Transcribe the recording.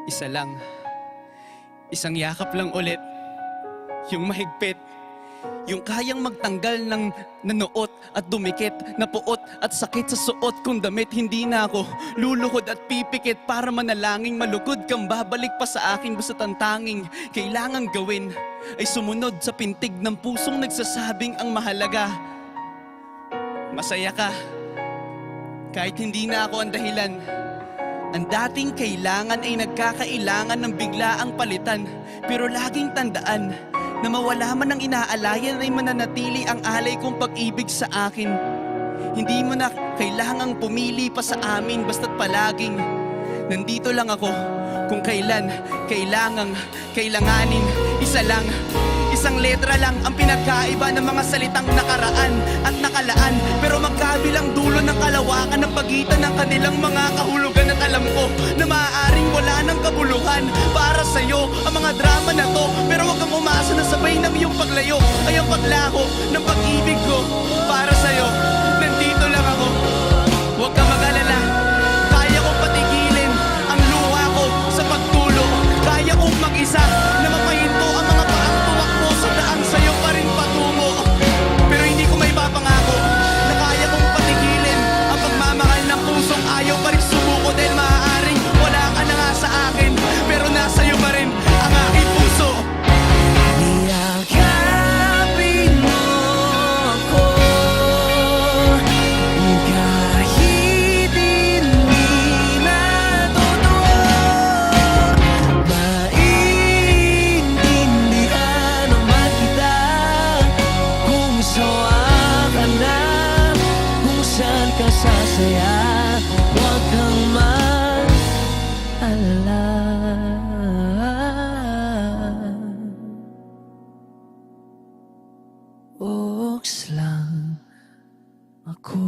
Isa lang. Isang yakap lang ulit. Yung mahigpit. Yung kayang magtanggal ng nanuot at dumikit, napuot at sakit sa suot kong damit. Hindi na ako luluhod at pipikit para manalangin malugod kang babalik pa sa akin. Basta ang tanging kailangang gawin ay sumunod sa pintig ng pusong nagsasabing ang mahalaga. Masaya ka kahit hindi na ako ang dahilan. Ang dating kailangan ay nagkakailangan ng biglaang palitan. Pero laging tandaan na mawala man ang inaalayan ay mananatili ang alay kong pag-ibig sa akin. Hindi mo na kailangang pumili pa sa amin, basta't palaging nandito lang ako kung kailan kailanganin. Isa lang, isang letra lang ang pinagkaiba ng mga salitang nakaraan at nakalaan. Pero magkabilang dulo ng kalawakan ng pagitan ng kanilang mga kahulugan. At alam ko na maaaring wala ng kabuluhan para sa'yo ang mga drama na to. Pero huwag kang umasa na sabay ng iyong paglayo ay ang paglaho ng pag-ibig ko para sa'yo. Nandito lang ako, huwag kang mag-alala. Kaya kong patigilin ang luha ko sa pagtulo. Kaya kong mag-isa na mapahinto ang mga paang tumakbo sa daan sa'yo pa rin patungo. Pero hindi ko may papangako na kaya kong patigilin ang pagmamahal ng pusong ayaw pa rin sumuko. Dahil maaaring wala ka na nga sa akin, pero nasa'yo pa rin ang aking puso. Niyakapin mo ako kahit hindi na totoo. Maintindihan naman kita kung sawa ka na, kung saan ka sasaya. Huwag kang mag-alala. Oks lang ako.